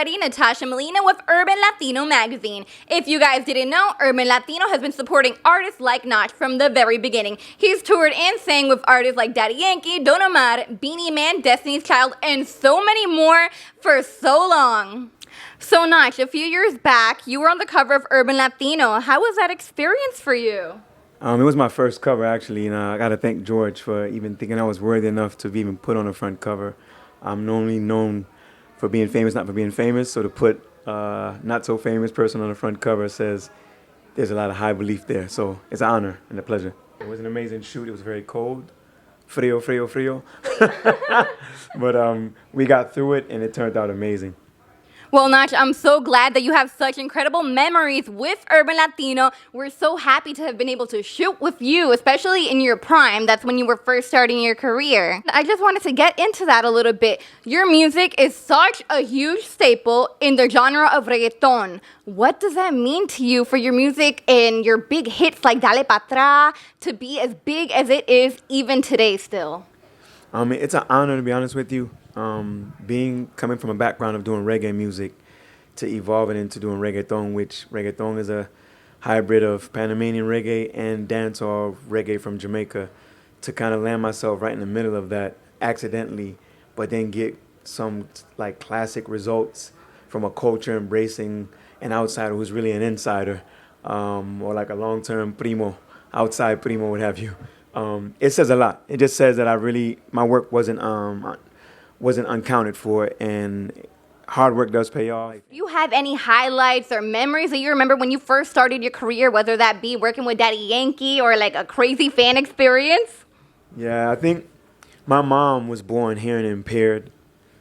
buddy Natasha Molina with Urban Latino magazine. If you guys didn't know, Urban Latino has been supporting artists like Nach from the very beginning. He's toured and sang with artists like Daddy Yankee, Don Omar, Beanie Man, Destiny's Child, and so many more for so long. So Nach, a few years back, you were on the cover of Urban Latino. How was that experience for you? It was my first cover, actually, and I got to thank George for even thinking I was worthy enough to be even put on the front cover. I'm normally known for being famous, not for being famous, so to put not so famous person on the front cover says there's a lot of high belief there. So it's an honor and a pleasure. It was an amazing shoot. It was very cold. Frio, frio, frio. But we got through it, and it turned out amazing. Well, Nach, I'm so glad that you have such incredible memories with Urban Latino. We're so happy to have been able to shoot with you, especially in your prime. That's when you were first starting your career. I just wanted to get into that a little bit. Your music is such a huge staple in the genre of reggaeton. What does that mean to you for your music and your big hits like Dale Pa' Atrás to be as big as it is even today still? It's an honor, to be honest with you. Coming from a background of doing reggae music to evolving into doing reggaeton, which reggaeton is a hybrid of Panamanian reggae and dancehall reggae from Jamaica, to kind of land myself right in the middle of that accidentally, but then get some like classic results from a culture embracing an outsider who's really an insider, or like a long-term primo, outside primo, what have you. It says a lot. It just says that my work wasn't uncounted for, and hard work does pay off. Do you have any highlights or memories that you remember when you first started your career, whether that be working with Daddy Yankee or like a crazy fan experience? Yeah, I think my mom was born hearing impaired,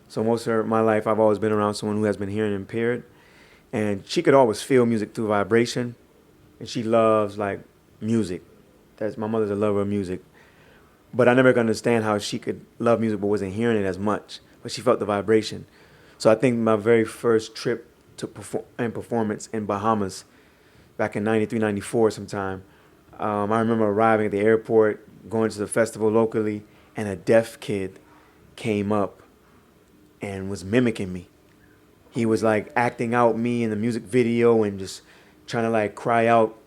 so most of my life I've always been around someone who has been hearing impaired, and she could always feel music through vibration, and she loves like music. My mother's a lover of music. But I never could understand how she could love music but wasn't hearing it as much. But she felt the vibration. So I think my very first trip to performance in Bahamas back in 93, 94 sometime, I remember arriving at the airport, going to the festival locally, and a deaf kid came up and was mimicking me. He was like acting out me in the music video and just trying to like cry out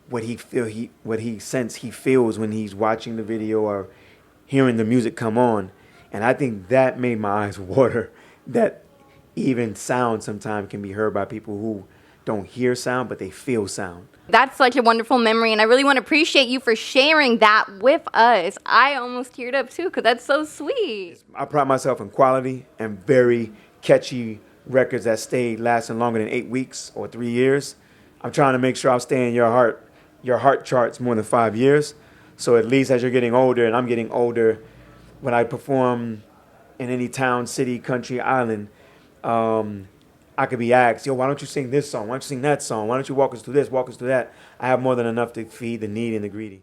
what he feels when he's watching the video or hearing the music come on. And I think that made my eyes water, that even sound sometimes can be heard by people who don't hear sound, but they feel sound. That's such a wonderful memory, and I really want to appreciate you for sharing that with us. I almost teared up too, because that's so sweet. I pride myself in quality and very catchy records that stay lasting longer than 8 weeks or 3 years. I'm trying to make sure I'll stay in your heart charts more than 5 years. So at least as you're getting older, and I'm getting older, when I perform in any town, city, country, island, I could be asked, yo, why don't you sing this song? Why don't you sing that song? Why don't you walk us through this, walk us through that? I have more than enough to feed the needy and the greedy.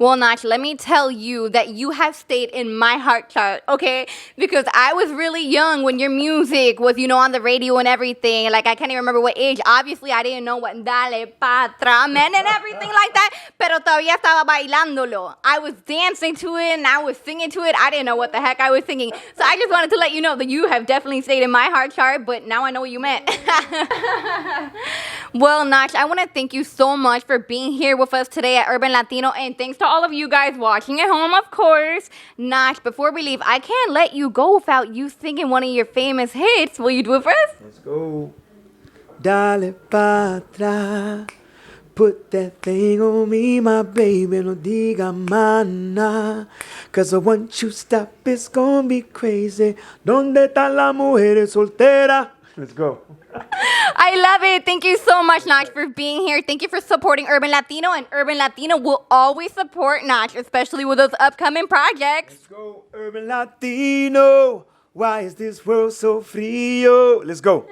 Well, Nach, let me tell you that you have stayed in my heart chart, okay? Because I was really young when your music was, on the radio and everything. Like, I can't even remember what age. Obviously, I didn't know what Dale Pa' Atrás meant and everything like that. Pero todavía estaba bailándolo. I was dancing to it and I was singing to it. I didn't know what the heck I was singing. So I just wanted to let you know that you have definitely stayed in my heart chart, but now I know what you meant. Well, Nach, I want to thank you so much for being here with us today at Urban Latino, and thanks to all of you guys watching at home, of course. Nach, before we leave, I can't let you go without you singing one of your famous hits. Will you do it for us? Let's go. Dale pa' atrás, put that thing on me, my baby, no diga mana, 'cause once you stop, it's gonna be crazy. ¿Dónde están las mujeres solteras? Let's go. I love it. Thank you so much, Nach, for being here. Thank you for supporting Urban Latino, and Urban Latino will always support Nach, especially with those upcoming projects. Let's go, Urban Latino. Why is this world so frio? Let's go.